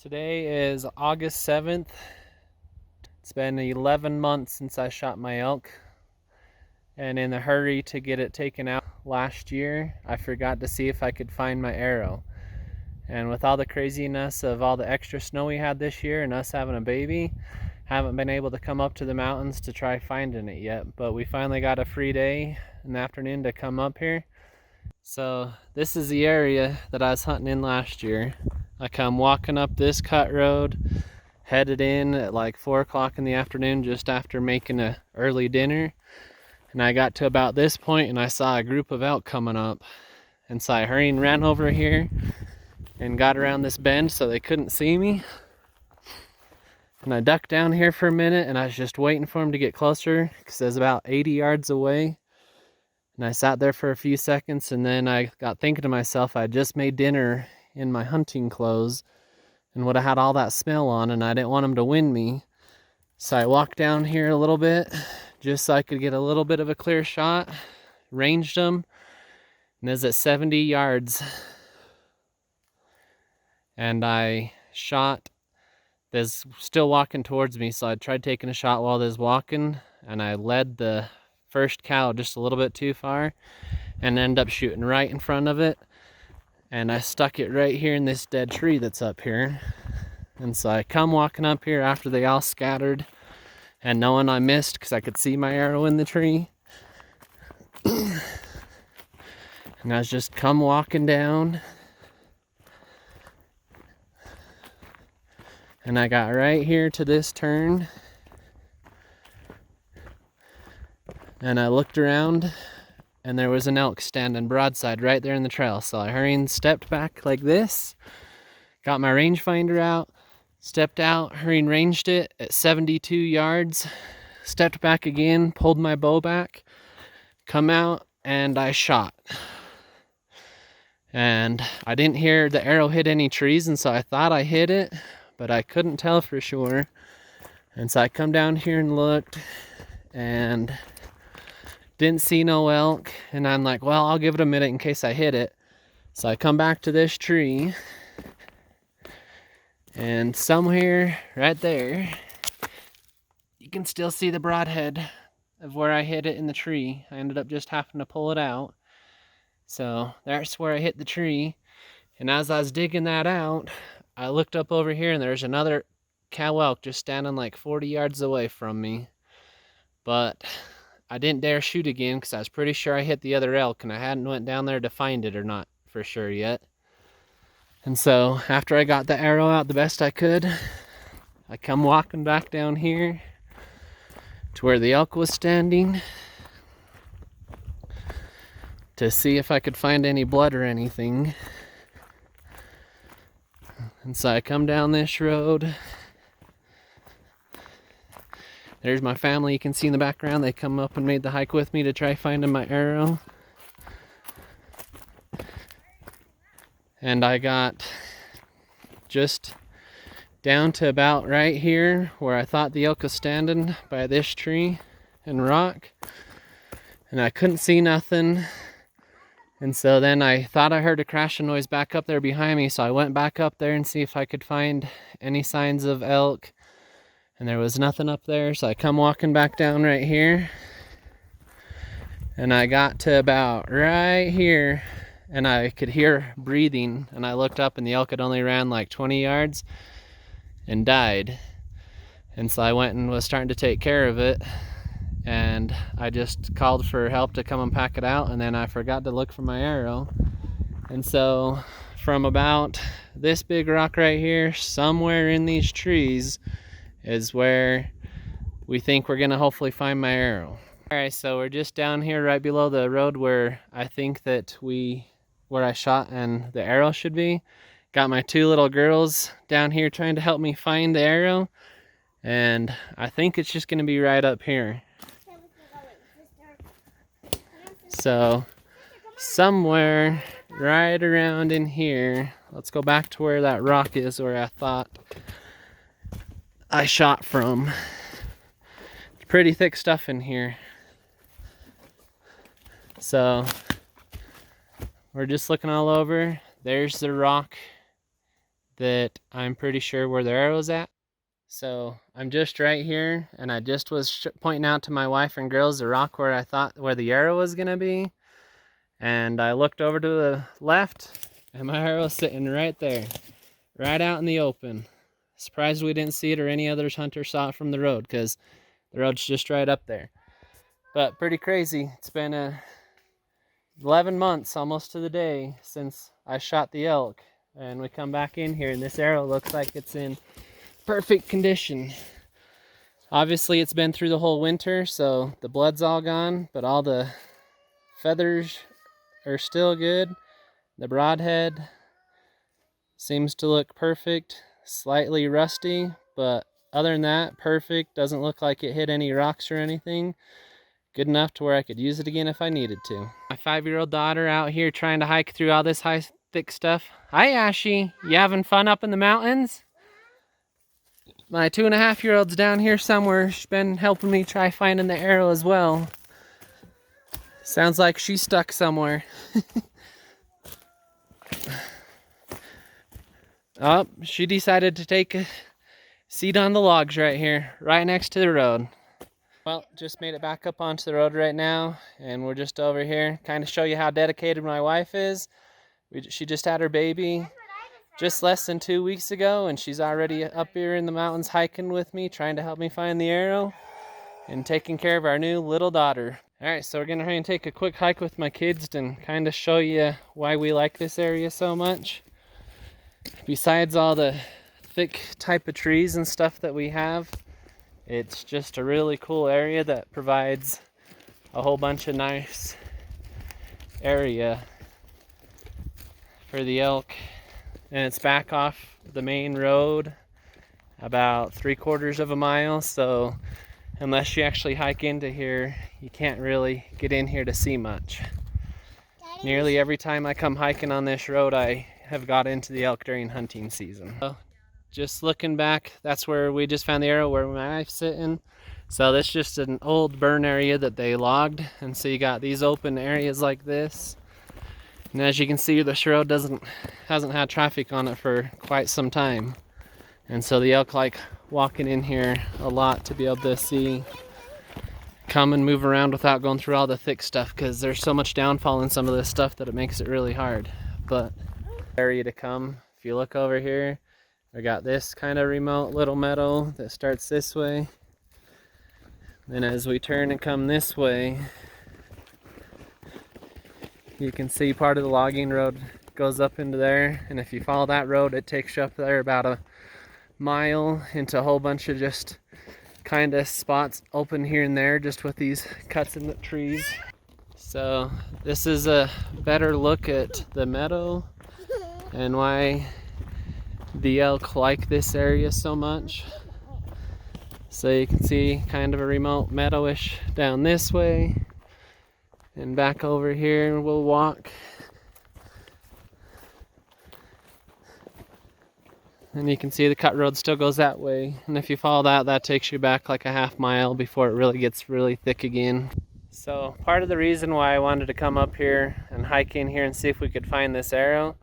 Today is August 7th. It's been 11 months since I shot my elk, and in the hurry to get it taken out last year, I forgot to see if I could find my arrow. And with all the craziness of all the extra snow we had this year and us having a baby, haven't been able to come up to the mountains to try finding it yet. But we finally got a free day in the afternoon to come up here. So this is the area that I was hunting in last year. I come walking up this cut road, headed in at like 4 o'clock in the afternoon just after making an early dinner. And I got to about this point and I saw a group of elk coming up. And so I hurried and ran over here and got around this bend so they couldn't see me. And I ducked down here for a minute and I was just waiting for them to get closer because it was about 80 yards away. And I sat there for a few seconds and then I got thinking to myself, I just made dinner in my hunting clothes and would have had all that smell on, and I didn't want them to wind me. So I walked down here a little bit just so I could get a little bit of a clear shot, ranged them, and it was at 70 yards. And I shot, there's still walking towards me, so I tried taking a shot while they was walking, and I led the first cow just a little bit too far and ended up shooting right in front of it. And I stuck it right here in this dead tree that's up here. And so I come walking up here after they all scattered and knowing I missed because I could see my arrow in the tree. And I was just come walking down. And I got right here to this turn. And I looked around and there was an elk standing broadside right there in the trail. So I hurried and stepped back like this, got my rangefinder out, stepped out, hurried and ranged it at 72 yards, stepped back again, pulled my bow back, come out, and I shot. And I didn't hear the arrow hit any trees, and so I thought I hit it, but I couldn't tell for sure. And so I come down here and looked, and didn't see no elk, and I'm like, well, I'll give it a minute in case I hit it. So I come back to this tree, and somewhere right there, you can still see the broadhead of where I hit it in the tree. I ended up just having to pull it out. So that's where I hit the tree. And as I was digging that out, I looked up over here and there's another cow elk just standing like 40 yards away from me. But I didn't dare shoot again because I was pretty sure I hit the other elk and I hadn't went down there to find it or not for sure yet. And so after I got the arrow out the best I could, I come walking back down here to where the elk was standing to see if I could find any blood or anything. And so I come down this road. There's my family you can see in the background. They come up and made the hike with me to try finding my arrow. And I got just down to about right here where I thought the elk was standing by this tree and rock. And I couldn't see nothing. And so then I thought I heard a crashing noise back up there behind me. So I went back up there and see if I could find any signs of elk. And there was nothing up there, so I come walking back down right here. And I got to about right here, and I could hear breathing. And I looked up, and the elk had only ran like 20 yards and died. And so I went and was starting to take care of it. And I just called for help to come and pack it out, and then I forgot to look for my arrow. And so from about this big rock right here, somewhere in these trees, is where we think we're gonna hopefully find my arrow. All right, so we're just down here right below the road where I think that where I shot and the arrow should be. Got my two little girls down here trying to help me find the arrow, and I think it's just gonna be right up here. So somewhere right around in here, let's go back to where that rock is where I thought I shot from. It's pretty thick stuff in here. So we're just looking all over. There's the rock that I'm pretty sure where the arrow's at. So I'm just right here, and I just was pointing out to my wife and girls the rock where I thought where the arrow was gonna be. And I looked over to the left, and my arrow's sitting right there, right out in the open. Surprised we didn't see it or any other hunter saw it from the road, because the road's just right up there. But pretty crazy. It's been 11 months, almost to the day, since I shot the elk. And we come back in here, and this arrow looks like it's in perfect condition. Obviously, it's been through the whole winter, so the blood's all gone, but all the feathers are still good. The broadhead seems to look perfect, slightly rusty, but other than that, perfect. Doesn't look like it hit any rocks or anything. Good enough to where I could use it again if I needed to. My 5-year-old daughter out here trying to hike through all this high, thick stuff. Hi, Ashy. You having fun up in the mountains? My 2.5-year-old's down here somewhere. She's been helping me try finding the arrow as well. Sounds like she's stuck somewhere. Oh, she decided to take a seat on the logs right here, right next to the road. Well, just made it back up onto the road right now, and we're just over here, kind of show you how dedicated my wife is. She just had her baby just less than 2 weeks ago, and she's already up here in the mountains hiking with me, trying to help me find the arrow and taking care of our new little daughter. All right, so we're gonna try and take a quick hike with my kids and kind of show you why we like this area so much. Besides all the thick type of trees and stuff that we have, it's just a really cool area that provides a whole bunch of nice area for the elk. And it's back off the main road about 3/4 of a mile, so unless you actually hike into here, you can't really get in here to see much. Nearly every time I come hiking on this road, I have got into the elk during hunting season. So, just looking back, that's where we just found the arrow where my wife's sitting. So this is just an old burn area that they logged, and so you got these open areas like this. And as you can see, this road hasn't had traffic on it for quite some time. And so the elk like walking in here a lot to be able to see, come and move around without going through all the thick stuff, because there's so much downfall in some of this stuff that it makes it really hard. But area to come, if you look over here, we got this kind of remote little meadow that starts this way. Then as we turn and come this way, you can see part of the logging road goes up into there. And if you follow that road, it takes you up there about a mile into a whole bunch of just kind of spots open here and there, just with these cuts in the trees. So this is a better look at the meadow and why the elk like this area so much. So you can see kind of a remote meadowish down this way, and back over here we'll walk. And you can see the cut road still goes that way, and if you follow that, that takes you back like a half mile before it really gets really thick again. So part of the reason why I wanted to come up here and hike in here and see if we could find this arrow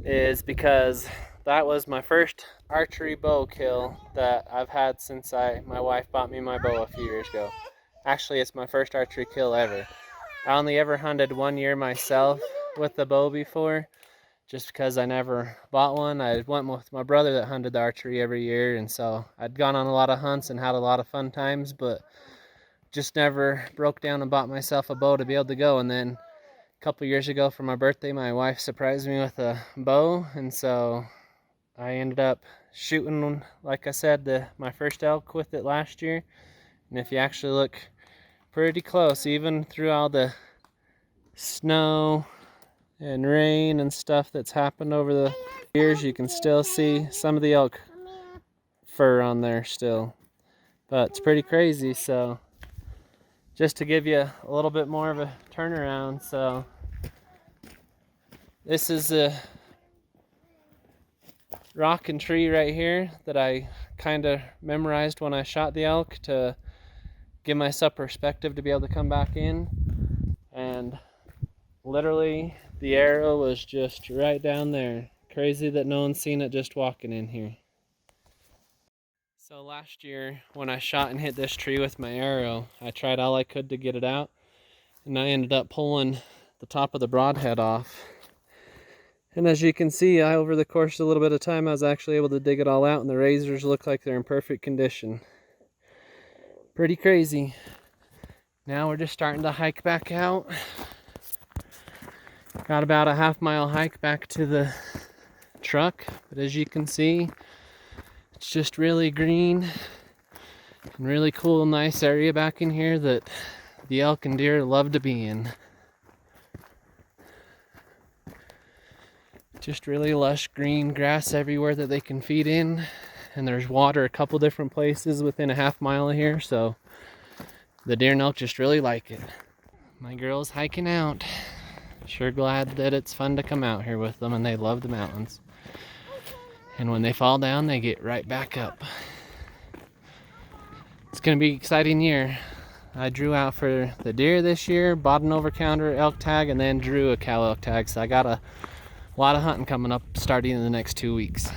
is because that was my first archery bow kill that I've had since my wife bought me my bow a few years ago. Actually, it's my first archery kill ever. I only ever hunted 1 year myself with the bow before, just because I never bought one. I went with my brother that hunted the archery every year, and so I'd gone on a lot of hunts and had a lot of fun times, but just never broke down and bought myself a bow to be able to go. And then a couple years ago for my birthday, my wife surprised me with a bow, and so I ended up shooting, like I said, my first elk with it last year. And if you actually look pretty close, even through all the snow and rain and stuff that's happened over the years, you can still see some of the elk fur on there still. But it's pretty crazy. So just to give you a little bit more of a turnaround, so this is a rock and tree right here that I kind of memorized when I shot the elk to give myself perspective to be able to come back in. And literally the arrow was just right down there, Crazy that no one's seen it just walking in here. So last year when I shot and hit this tree with my arrow, I tried all I could to get it out, and I ended up pulling the top of the broadhead off. And as you can see, over the course of a little bit of time, I was actually able to dig it all out, and the razors look like they're in perfect condition. Pretty crazy. Now we're just starting to hike back out. Got about a half-mile hike back to the truck, but as you can see, it's just really green and really cool, nice area back in here that the elk and deer love to be in. Just really lush green grass everywhere that they can feed in, and there's water a couple different places within a half-mile of here, so the deer and elk just really like it. My girl's hiking out. Sure glad that it's fun to come out here with them, and they love the mountains. And when they fall down, they get right back up. It's gonna be an exciting year. I drew out for the deer this year, bought an over-counter elk tag, and then drew a cow elk tag, so I got a lot of hunting coming up starting in the next 2 weeks.